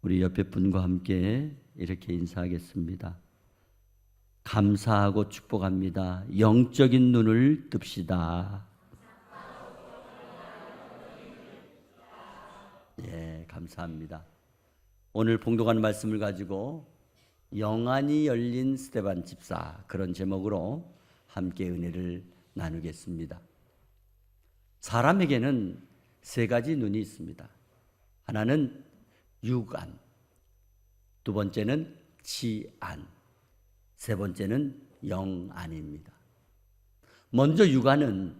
우리 옆에 분과 함께 이렇게 인사하겠습니다. 감사하고 축복합니다. 영적인 눈을 뜹시다. 예, 감사합니다. 오늘 봉독한 말씀을 가지고 영안이 열린 스데반 집사, 그런 제목으로 함께 은혜를 나누겠습니다. 사람에게는 세 가지 눈이 있습니다. 하나는 육안, 두 번째는 지안, 세 번째는 영안입니다. 먼저 육안은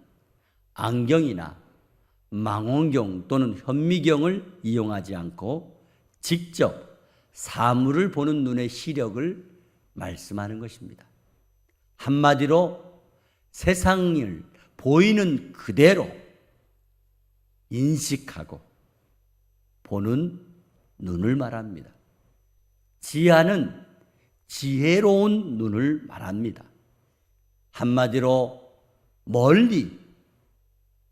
안경이나 망원경 또는 현미경을 이용하지 않고 직접 사물을 보는 눈의 시력을 말씀하는 것입니다. 한마디로 세상을 보이는 그대로 인식하고 보는 눈을 말합니다. 지안은 지혜로운 눈을 말합니다. 한마디로 멀리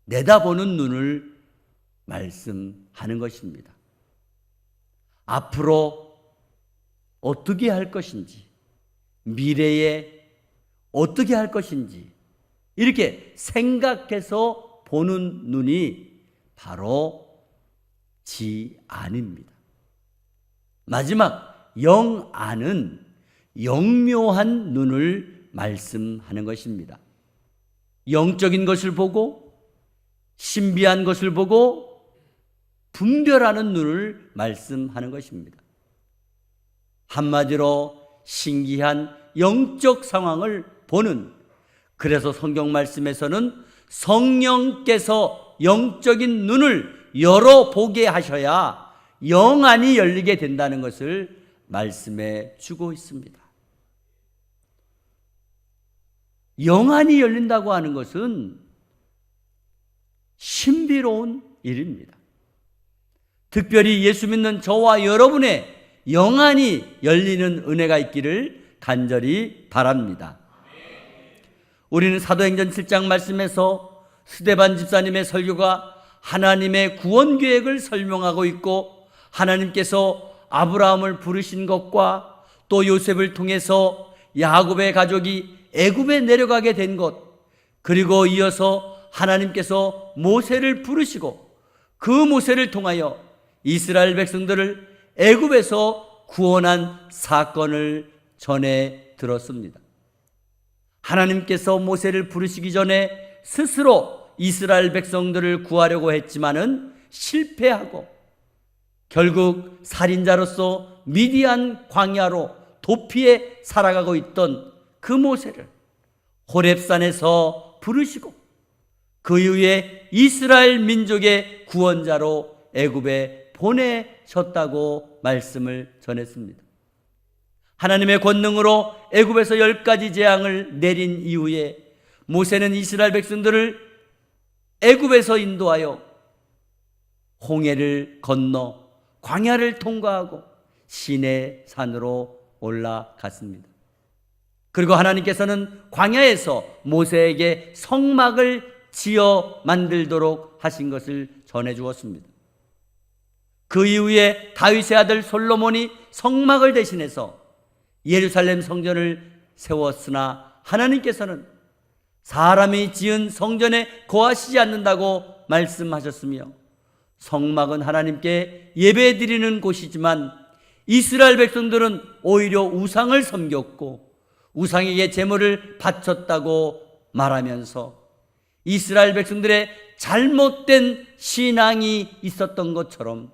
내다보는 눈을 말씀하는 것입니다. 앞으로 어떻게 할 것인지, 미래에 어떻게 할 것인지 이렇게 생각해서 보는 눈이 바로 지안입니다. 마지막 영안은 영묘한 눈을 말씀하는 것입니다. 영적인 것을 보고 신비한 것을 보고 분별하는 눈을 말씀하는 것입니다. 한마디로 신기한 영적 상황을 보는, 그래서 성경 말씀에서는 성령께서 영적인 눈을 열어보게 하셔야 영안이 열리게 된다는 것을 말씀해 주고 있습니다. 영안이 열린다고 하는 것은 신비로운 일입니다. 특별히 예수 믿는 저와 여러분의 영안이 열리는 은혜가 있기를 간절히 바랍니다. 우리는 사도행전 7장 말씀에서 스데반 집사님의 설교가 하나님의 구원 계획을 설명하고 있고, 하나님께서 아브라함을 부르신 것과 또 요셉을 통해서 야곱의 가족이 애굽에 내려가게 된 것, 그리고 이어서 하나님께서 모세를 부르시고 그 모세를 통하여 이스라엘 백성들을 애굽에서 구원한 사건을 전해 들었습니다. 하나님께서 모세를 부르시기 전에 스스로 이스라엘 백성들을 구하려고 했지만은 실패하고 결국 살인자로서 미디안 광야로 도피해 살아가고 있던 그 모세를 호렙산에서 부르시고 그 이후에 이스라엘 민족의 구원자로 애굽에 보내셨다고 말씀을 전했습니다. 하나님의 권능으로 애굽에서 10가지 재앙을 내린 이후에 모세는 이스라엘 백성들을 애굽에서 인도하여 홍해를 건너 광야를 통과하고 시내 산으로 올라갔습니다. 그리고 하나님께서는 광야에서 모세에게 성막을 지어 만들도록 하신 것을 전해 주었습니다. 그 이후에 다윗의 아들 솔로몬이 성막을 대신해서 예루살렘 성전을 세웠으나 하나님께서는 사람이 지은 성전에 거하시지 않는다고 말씀하셨으며, 성막은 하나님께 예배드리는 곳이지만 이스라엘 백성들은 오히려 우상을 섬겼고 우상에게 제물을 바쳤다고 말하면서 이스라엘 백성들의 잘못된 신앙이 있었던 것처럼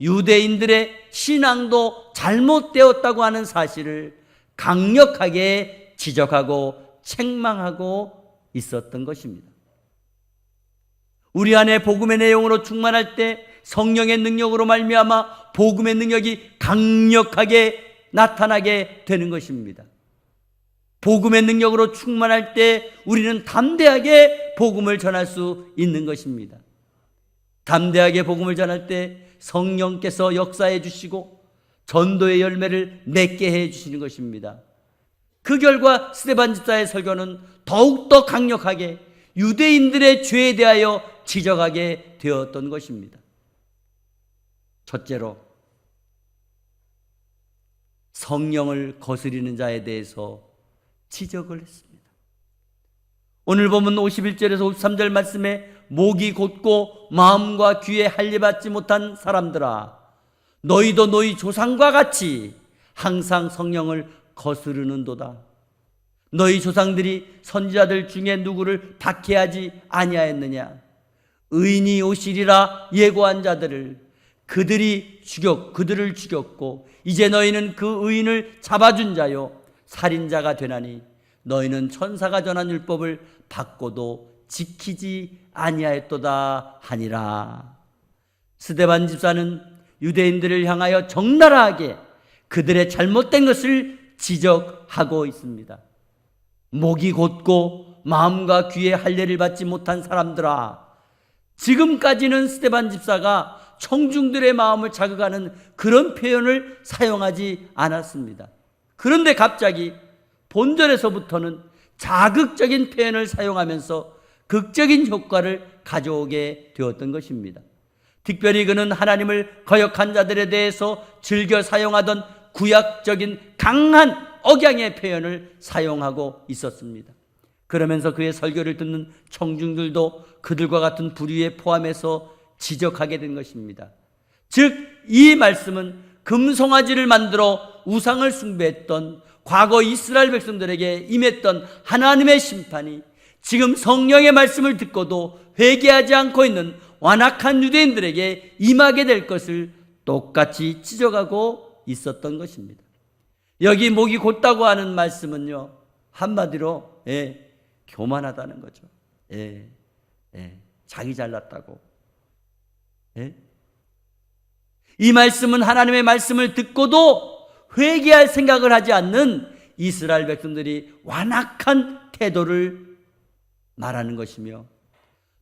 유대인들의 신앙도 잘못되었다고 하는 사실을 강력하게 지적하고 책망하고 있었던 것입니다. 우리 안에 복음의 내용으로 충만할 때 성령의 능력으로 말미암아 복음의 능력이 강력하게 나타나게 되는 것입니다. 복음의 능력으로 충만할 때 우리는 담대하게 복음을 전할 수 있는 것입니다. 담대하게 복음을 전할 때 성령께서 역사해 주시고 전도의 열매를 맺게 해 주시는 것입니다. 그 결과 스데반 집사의 설교는 더욱더 강력하게 유대인들의 죄에 대하여 지적하게 되었던 것입니다. 첫째로 성령을 거스리는 자에 대해서 지적을 했습니다. 오늘 보면 51절에서 53절 말씀에 목이 곧고 마음과 귀에 할례받지 못한 사람들아, 너희도 너희 조상과 같이 항상 성령을 거스르는도다. 너희 조상들이 선지자들 중에 누구를 박해하지 아니하였느냐? 의인이 오시리라 예고한 자들을 그들을 죽였고 이제 너희는 그 의인을 잡아준 자요 살인자가 되나니 너희는 천사가 전한 율법을 받고도 지키지 아니하였도다 하니라. 스데반 집사는 유대인들을 향하여 적나라하게 그들의 잘못된 것을 지적하고 있습니다. 목이 곧고 마음과 귀에 할례를 받지 못한 사람들아, 지금까지는 스데반 집사가 청중들의 마음을 자극하는 그런 표현을 사용하지 않았습니다. 그런데 갑자기 본절에서부터는 자극적인 표현을 사용하면서 극적인 효과를 가져오게 되었던 것입니다. 특별히 그는 하나님을 거역한 자들에 대해서 즐겨 사용하던 구약적인 강한 억양의 표현을 사용하고 있었습니다. 그러면서 그의 설교를 듣는 청중들도 그들과 같은 부류에 포함해서 지적하게 된 것입니다. 즉, 이 말씀은 금송아지를 만들어 우상을 숭배했던 과거 이스라엘 백성들에게 임했던 하나님의 심판이 지금 성령의 말씀을 듣고도 회개하지 않고 있는 완악한 유대인들에게 임하게 될 것을 똑같이 지적하고 있었던 것입니다. 여기 목이 곧다고 하는 말씀은요, 한마디로 교만하다는 거죠. 자기 잘났다고. 이 말씀은 하나님의 말씀을 듣고도 회개할 생각을 하지 않는 이스라엘 백성들이 완악한 태도를 말하는 것이며,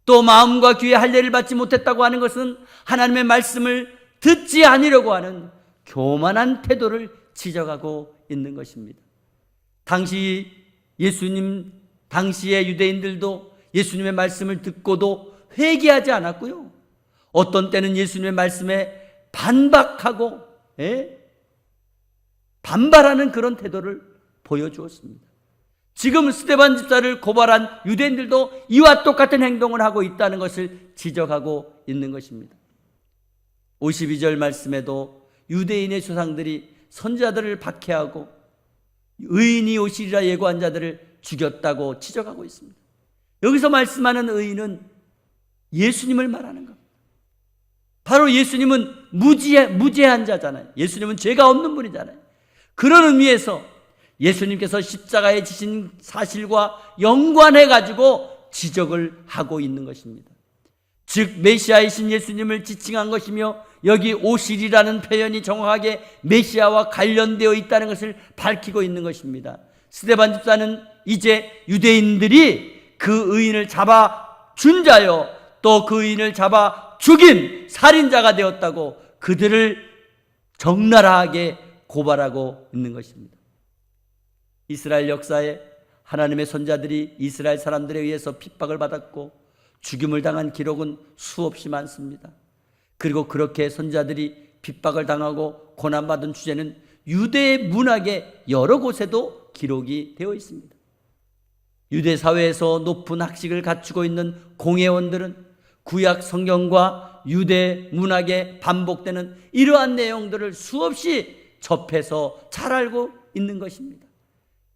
또 마음과 귀에 할례를 받지 못했다고 하는 것은 하나님의 말씀을 듣지 않으려고 하는 교만한 태도를 지적하고 있는 것입니다. 당시의 유대인들도 예수님의 말씀을 듣고도 회개하지 않았고요, 어떤 때는 예수님의 말씀에 반박하고 반발하는 그런 태도를 보여주었습니다. 지금 스데반 집사를 고발한 유대인들도 이와 똑같은 행동을 하고 있다는 것을 지적하고 있는 것입니다. 52절 말씀에도 유대인의 조상들이 선지자들을 박해하고 의인이 오시리라 예고한 자들을 죽였다고 지적하고 있습니다. 여기서 말씀하는 의인은 예수님을 말하는 겁니다. 바로 예수님은 무죄한 자잖아요. 예수님은 죄가 없는 분이잖아요. 그런 의미에서 예수님께서 십자가에 지신 사실과 연관해가지고 지적을 하고 있는 것입니다. 즉 메시아이신 예수님을 지칭한 것이며, 여기 오시리라는 표현이 정확하게 메시아와 관련되어 있다는 것을 밝히고 있는 것입니다. 스데반 집사는 이제 유대인들이 그 의인을 잡아준 자요 또 그 의인을 잡아 죽인 살인자가 되었다고 그들을 적나라하게 고발하고 있는 것입니다. 이스라엘 역사에 하나님의 선자들이 이스라엘 사람들에 의해서 핍박을 받았고 죽임을 당한 기록은 수없이 많습니다. 그리고 그렇게 선자들이 핍박을 당하고 고난받은 주제는 유대 문학의 여러 곳에도 기록이 되어 있습니다. 유대 사회에서 높은 학식을 갖추고 있는 공회원들은 구약 성경과 유대 문학에 반복되는 이러한 내용들을 수없이 접해서 잘 알고 있는 것입니다.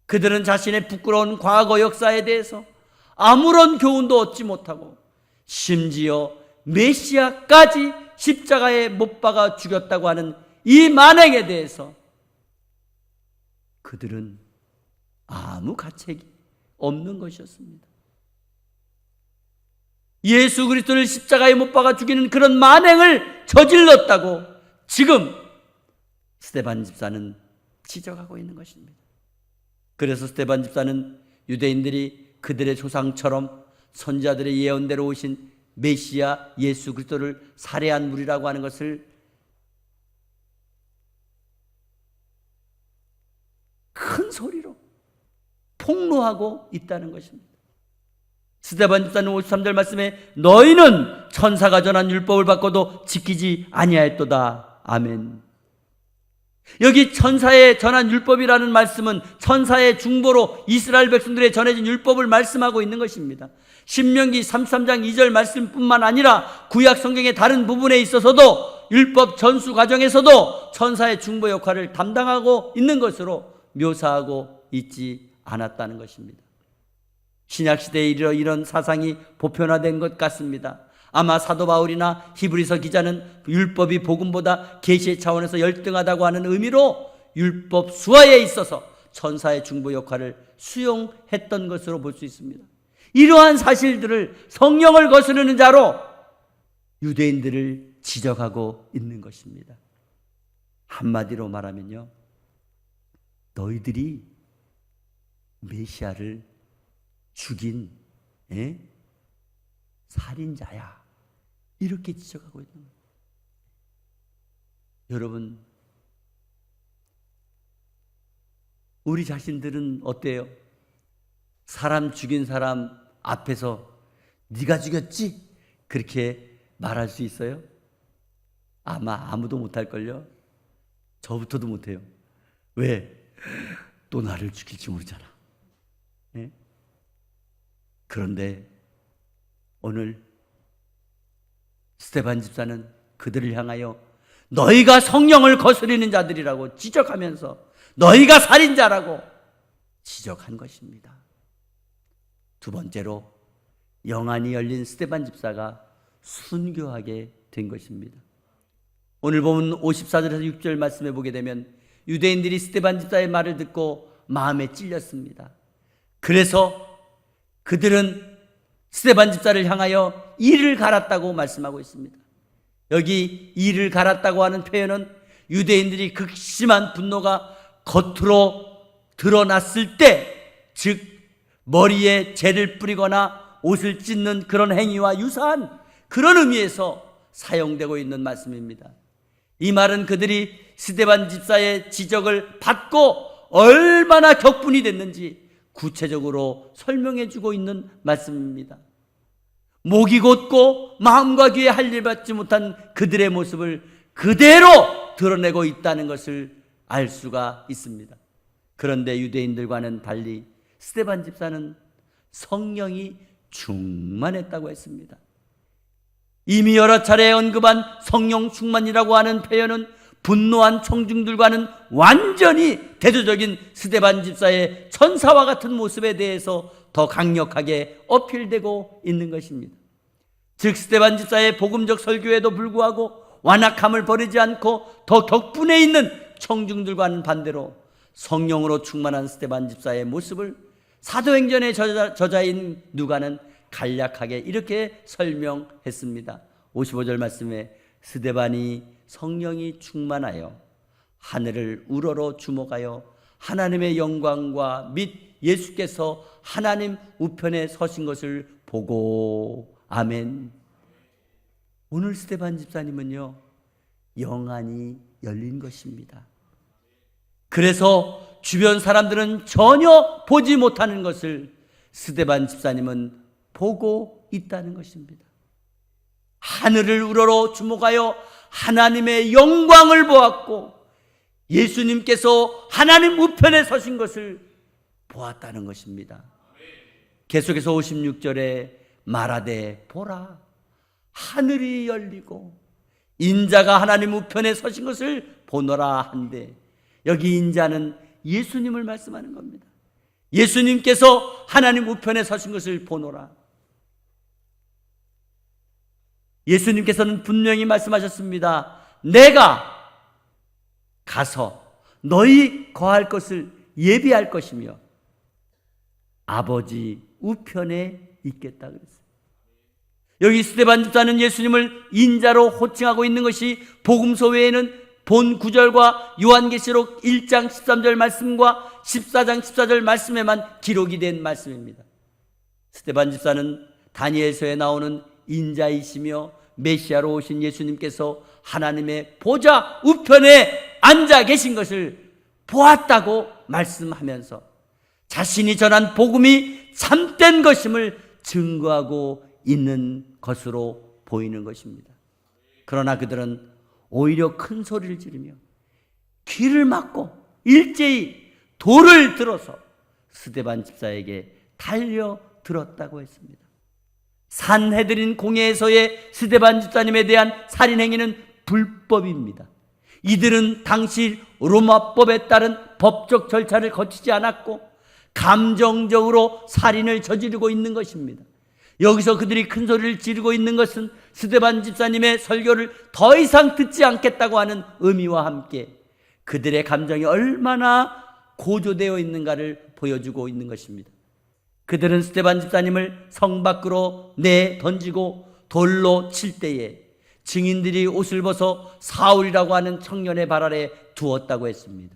그들은 자신의 부끄러운 과거 역사에 대해서 아무런 교훈도 얻지 못하고 심지어 메시아까지 십자가에 못 박아 죽였다고 하는 이 만행에 대해서 그들은 아무 가책이 없는 것이었습니다. 예수 그리스도를 십자가에 못 박아 죽이는 그런 만행을 저질렀다고 지금 스데반 집사는 지적하고 있는 것입니다. 그래서 스데반 집사는 유대인들이 그들의 조상처럼 선지자들의 예언대로 오신 메시아 예수 그리스도를 살해한 무리라고 하는 것을 큰 소리로 폭로하고 있다는 것입니다. 스데반 집사는 53절 말씀에 너희는 천사가 전한 율법을 받고도 지키지 아니하였도다. 아멘. 여기 천사에 전한 율법이라는 말씀은 천사의 중보로 이스라엘 백성들에 전해진 율법을 말씀하고 있는 것입니다. 신명기 33장 2절 말씀뿐만 아니라 구약 성경의 다른 부분에 있어서도 율법 전수 과정에서도 천사의 중보 역할을 담당하고 있는 것으로 묘사하고 있지 않았다는 것입니다. 신약시대에 이르러 이런 사상이 보편화된 것 같습니다. 아마 사도 바울이나 히브리서 기자는 율법이 복음보다 계시의 차원에서 열등하다고 하는 의미로 율법 수화에 있어서 천사의 중보 역할을 수용했던 것으로 볼 수 있습니다. 이러한 사실들을 성령을 거스르는 자로 유대인들을 지적하고 있는 것입니다. 한마디로 말하면요, 너희들이 메시아를 죽인 살인자야, 이렇게 지적하고 있는 거예요. 여러분, 우리 자신들은 어때요? 사람 죽인 사람 앞에서 네가 죽였지? 그렇게 말할 수 있어요? 아마 아무도 못할걸요? 저부터도 못해요. 왜? 또 나를 죽일지 모르잖아. 네? 그런데 오늘 스데반 집사는 그들을 향하여 너희가 성령을 거스리는 자들이라고 지적하면서 너희가 살인자라고 지적한 것입니다. 두 번째로 영안이 열린 스데반 집사가 순교하게 된 것입니다. 오늘 보면 54절에서 6절 말씀해 보게 되면 유대인들이 스데반 집사의 말을 듣고 마음에 찔렸습니다. 그래서 그들은 스데반 집사를 향하여 이를 갈았다고 말씀하고 있습니다. 여기 이를 갈았다고 하는 표현은 유대인들이 극심한 분노가 겉으로 드러났을 때, 즉 머리에 재를 뿌리거나 옷을 찢는 그런 행위와 유사한 그런 의미에서 사용되고 있는 말씀입니다. 이 말은 그들이 스데반 집사의 지적을 받고 얼마나 격분이 됐는지 구체적으로 설명해 주고 있는 말씀입니다. 목이 곧고 마음과 귀에 할 일 받지 못한 그들의 모습을 그대로 드러내고 있다는 것을 알 수가 있습니다. 그런데 유대인들과는 달리 스데반 집사는 성령이 충만했다고 했습니다. 이미 여러 차례 언급한 성령 충만이라고 하는 표현은 분노한 청중들과는 완전히 대조적인 스데반 집사의 천사와 같은 모습에 대해서 더 강력하게 어필되고 있는 것입니다. 즉 스데반 집사의 복음적 설교에도 불구하고 완악함을 버리지 않고 더 격분해 있는 청중들과는 반대로 성령으로 충만한 스데반 집사의 모습을 사도행전의 저자인 누가는 간략하게 이렇게 설명했습니다. 55절 말씀에 스데반이 성령이 충만하여 하늘을 우러러 주목하여 하나님의 영광과 및 예수께서 하나님 우편에 서신 것을 보고 아멘. 오늘 스데반 집사님은요, 영안이 열린 것입니다. 그래서 주변 사람들은 전혀 보지 못하는 것을 스데반 집사님은 보고 있다는 것입니다. 하늘을 우러러 주목하여 하나님의 영광을 보았고 예수님께서 하나님 우편에 서신 것을 보았다는 것입니다. 계속해서 56절에 말하되 보라, 하늘이 열리고 인자가 하나님 우편에 서신 것을 보노라 한데, 여기 인자는 예수님을 말씀하는 겁니다. 예수님께서 하나님 우편에 서신 것을 보노라. 예수님께서는 분명히 말씀하셨습니다. 내가 가서 너희 거할 것을 예비할 것이며 아버지 우편에 있겠다 그랬어요. 여기 스데반 집사는 예수님을 인자로 호칭하고 있는 것이 복음서 외에는 본 9절과 요한계시록 1장 13절 말씀과 14장 14절 말씀에만 기록이 된 말씀입니다. 스데반 집사는 다니엘서에 나오는 인자이시며 메시아로 오신 예수님께서 하나님의 보좌 우편에 앉아 계신 것을 보았다고 말씀하면서 자신이 전한 복음이 참된 것임을 증거하고 있는 것으로 보이는 것입니다. 그러나 그들은 오히려 큰 소리를 지르며 귀를 막고 일제히 돌을 들어서 스데반 집사에게 달려들었다고 했습니다. 산헤드린 공회에서의 스데반 집사님에 대한 살인 행위는 불법입니다. 이들은 당시 로마법에 따른 법적 절차를 거치지 않았고 감정적으로 살인을 저지르고 있는 것입니다. 여기서 그들이 큰 소리를 지르고 있는 것은 스데반 집사님의 설교를 더 이상 듣지 않겠다고 하는 의미와 함께 그들의 감정이 얼마나 고조되어 있는가를 보여주고 있는 것입니다. 그들은 스데반 집사님을 성 밖으로 던지고 돌로 칠 때에 증인들이 옷을 벗어 사울이라고 하는 청년의 발 아래 두었다고 했습니다.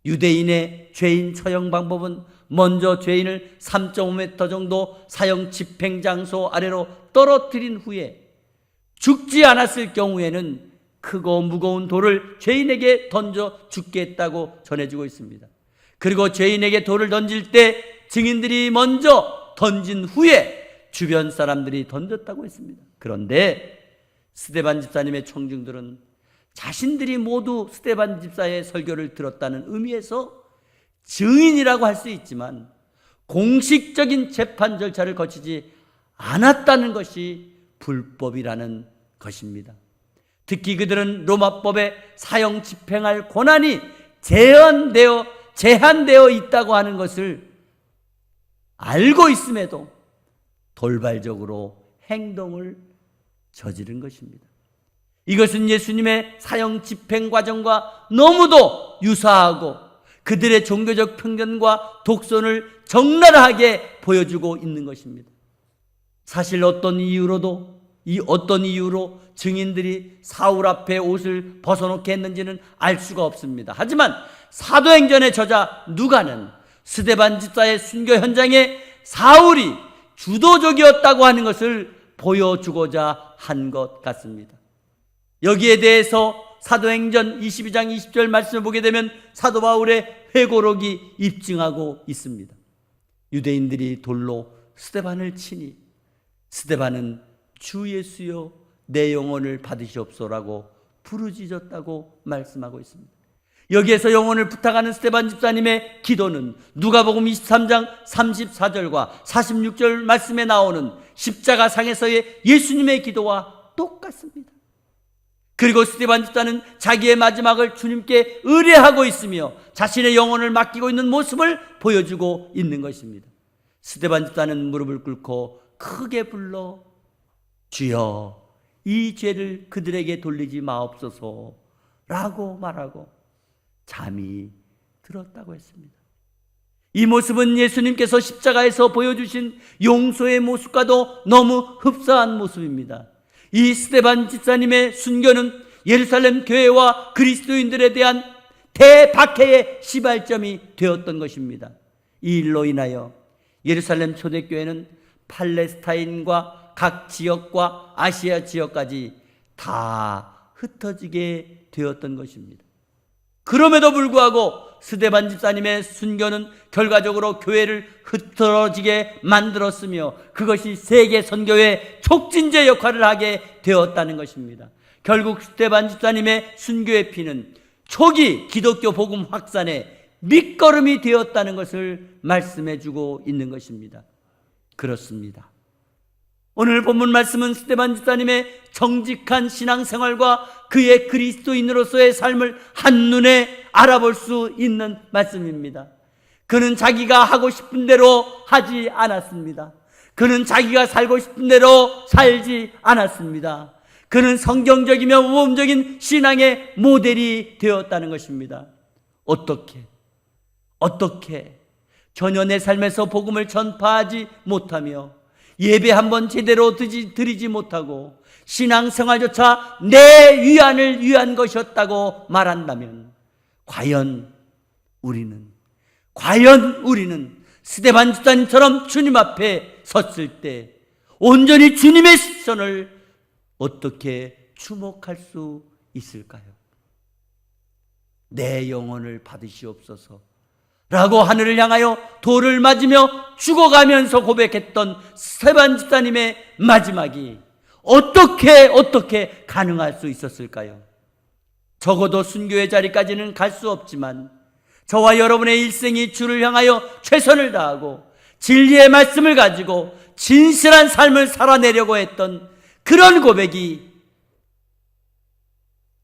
유대인의 죄인 처형 방법은 먼저 죄인을 3.5m 정도 사형 집행장소 아래로 떨어뜨린 후에 죽지 않았을 경우에는 크고 무거운 돌을 죄인에게 던져 죽게 했다고 전해지고 있습니다. 그리고 죄인에게 돌을 던질 때 증인들이 먼저 던진 후에 주변 사람들이 던졌다고 했습니다. 그런데 스데반 집사님의 청중들은 자신들이 모두 스데반 집사의 설교를 들었다는 의미에서 증인이라고 할 수 있지만 공식적인 재판 절차를 거치지 않았다는 것이 불법이라는 것입니다. 특히 그들은 로마법에 사형 집행할 권한이 제한되어 있다고 하는 것을 알고 있음에도 돌발적으로 행동을 저지른 것입니다. 이것은 예수님의 사형 집행 과정과 너무도 유사하고 그들의 종교적 편견과 독선을 적나라하게 보여주고 있는 것입니다. 사실 어떤 이유로 증인들이 사울 앞에 옷을 벗어놓게 했는지는 알 수가 없습니다. 하지만 사도행전의 저자 누가는 스데반 집사의 순교 현장에 사울이 주도적이었다고 하는 것을 보여주고자 한 것 같습니다. 여기에 대해서 사도행전 22장 20절 말씀을 보게 되면 사도 바울의 회고록이 입증하고 있습니다. 유대인들이 돌로 스데반을 치니 스데반은 주 예수여 내 영혼을 받으시옵소라고 부르짖었다고 말씀하고 있습니다. 여기에서 영혼을 부탁하는 스데반 집사님의 기도는 누가복음 23장 34절과 46절 말씀에 나오는 십자가상에서의 예수님의 기도와 똑같습니다. 그리고 스데반 집사는 자기의 마지막을 주님께 의뢰하고 있으며 자신의 영혼을 맡기고 있는 모습을 보여주고 있는 것입니다. 스데반 집사는 무릎을 꿇고 크게 불러 주여 이 죄를 그들에게 돌리지 마옵소서 라고 말하고 잠이 들었다고 했습니다. 이 모습은 예수님께서 십자가에서 보여주신 용서의 모습과도 너무 흡사한 모습입니다. 이 스데반 집사님의 순교는 예루살렘 교회와 그리스도인들에 대한 대박해의 시발점이 되었던 것입니다. 이 일로 인하여 예루살렘 초대교회는 팔레스타인과 각 지역과 아시아 지역까지 다 흩어지게 되었던 것입니다. 그럼에도 불구하고 스데반 집사님의 순교는 결과적으로 교회를 흩어지게 만들었으며 그것이 세계 선교의 촉진제 역할을 하게 되었다는 것입니다. 결국 스데반 집사님의 순교의 피는 초기 기독교 복음 확산의 밑거름이 되었다는 것을 말씀해 주고 있는 것입니다. 그렇습니다. 오늘 본문 말씀은 스데반 집사님의 정직한 신앙생활과 그의 그리스도인으로서의 삶을 한눈에 알아볼 수 있는 말씀입니다. 그는 자기가 하고 싶은 대로 하지 않았습니다. 그는 자기가 살고 싶은 대로 살지 않았습니다. 그는 성경적이며 모범적인 신앙의 모델이 되었다는 것입니다. 어떻게 전혀 내 삶에서 복음을 전파하지 못하며 예배 한번 제대로 드리지 못하고 신앙생활조차 내 위안을 위한 것이었다고 말한다면 과연 우리는 스데반 집사님처럼 주님 앞에 섰을 때 온전히 주님의 시선을 어떻게 주목할 수 있을까요? 내 영혼을 받으시옵소서 라고 하늘을 향하여 돌을 맞으며 죽어가면서 고백했던 스데반 집사님의 마지막이 어떻게 가능할 수 있었을까요? 적어도 순교의 자리까지는 갈 수 없지만 저와 여러분의 일생이 주를 향하여 최선을 다하고 진리의 말씀을 가지고 진실한 삶을 살아내려고 했던 그런 고백이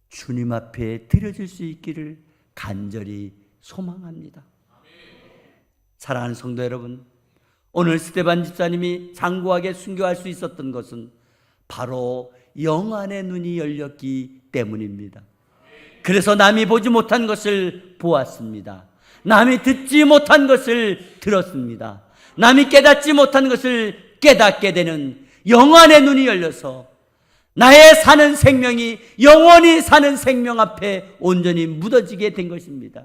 주님 앞에 드려질 수 있기를 간절히 소망합니다. 사랑하는 성도 여러분, 오늘 스데반 집사님이 장구하게 순교할 수 있었던 것은 바로 영안의 눈이 열렸기 때문입니다. 그래서 남이 보지 못한 것을 보았습니다. 남이 듣지 못한 것을 들었습니다. 남이 깨닫지 못한 것을 깨닫게 되는 영안의 눈이 열려서 나의 사는 생명이 영원히 사는 생명 앞에 온전히 묻어지게 된 것입니다.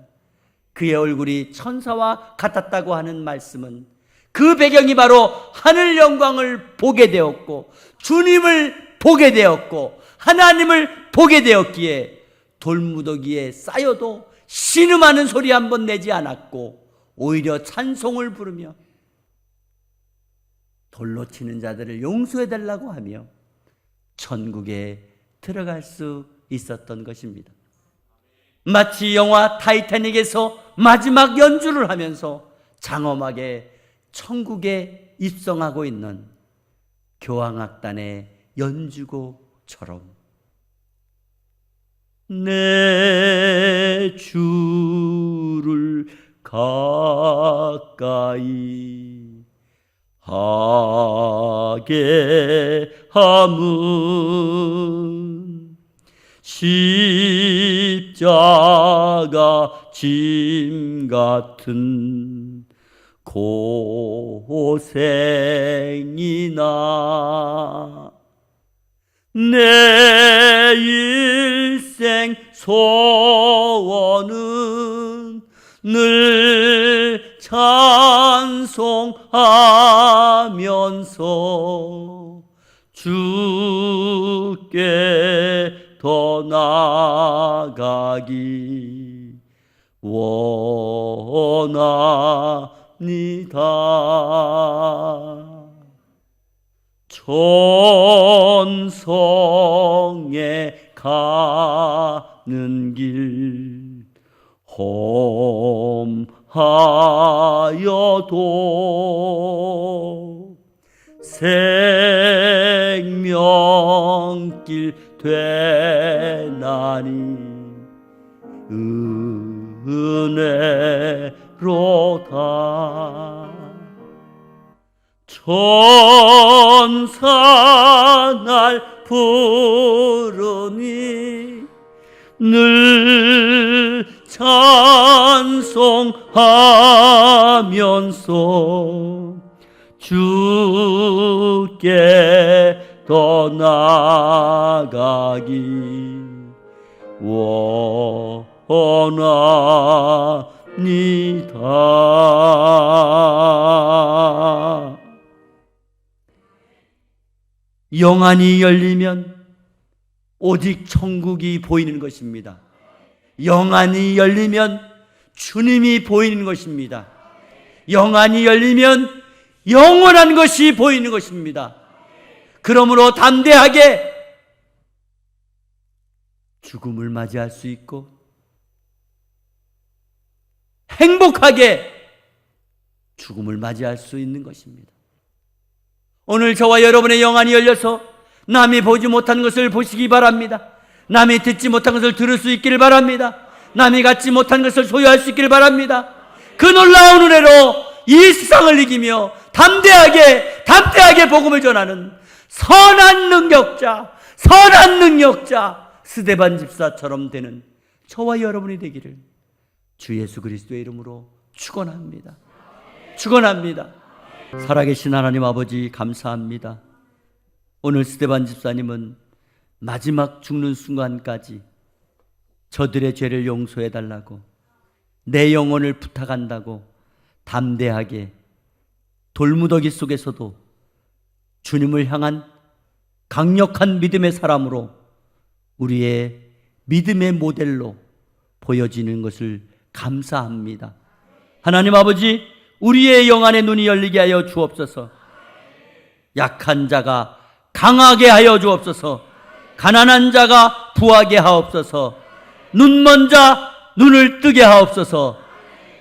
그의 얼굴이 천사와 같았다고 하는 말씀은 그 배경이 바로 하늘 영광을 보게 되었고 주님을 보게 되었고 하나님을 보게 되었기에 돌무더기에 쌓여도 신음하는 소리 한 번 내지 않았고 오히려 찬송을 부르며 돌로 치는 자들을 용서해달라고 하며 천국에 들어갈 수 있었던 것입니다. 마치 영화 타이타닉에서 마지막 연주를 하면서 장엄하게 천국에 입성하고 있는 교향악단의 연주곡처럼 내 주를 가까이 하게 함은 십자가 짐 같은 고생이나 내 일생 소원은 늘 찬송하면서 주께 더 나아가기 원합니다. 천성에 가는 길 험하여도 생명길 되나니 은혜로다. 천사 날 부르니 늘 찬송하면서 주께 더 나아가기 원합니다. 영안이 열리면 오직 천국이 보이는 것입니다. 영안이 열리면 주님이 보이는 것입니다. 영안이 열리면 영원한 것이 보이는 것입니다. 그러므로 담대하게 죽음을 맞이할 수 있고 행복하게 죽음을 맞이할 수 있는 것입니다. 오늘 저와 여러분의 영안이 열려서 남이 보지 못한 것을 보시기 바랍니다. 남이 듣지 못한 것을 들을 수 있기를 바랍니다. 남이 갖지 못한 것을 소유할 수 있기를 바랍니다. 그 놀라운 은혜로 이 세상을 이기며 담대하게 복음을 전하는 선한 능력자 스데반 집사처럼 되는 저와 여러분이 되기를 주 예수 그리스도의 이름으로 축원합니다. 살아계신 하나님 아버지 감사합니다. 오늘 스데반 집사님은 마지막 죽는 순간까지 저들의 죄를 용서해달라고 내 영혼을 부탁한다고 담대하게 돌무더기 속에서도 주님을 향한 강력한 믿음의 사람으로 우리의 믿음의 모델로 보여지는 것을 감사합니다. 하나님 아버지, 우리의 영안의 눈이 열리게 하여 주옵소서. 약한 자가 강하게 하여 주옵소서. 가난한 자가 부하게 하옵소서. 눈먼 자 눈을 뜨게 하옵소서.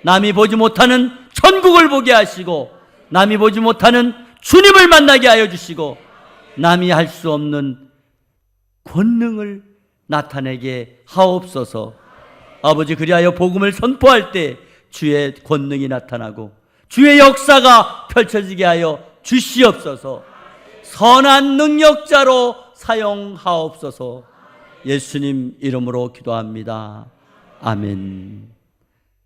남이 보지 못하는 천국을 보게 하시고 남이 보지 못하는 주님을 만나게 하여 주시고 남이 할 수 없는 권능을 나타내게 하옵소서. 아버지, 그리하여 복음을 선포할 때 주의 권능이 나타나고 주의 역사가 펼쳐지게 하여 주시옵소서. 선한 능력자로 사용하옵소서. 예수님 이름으로 기도합니다. 아멘.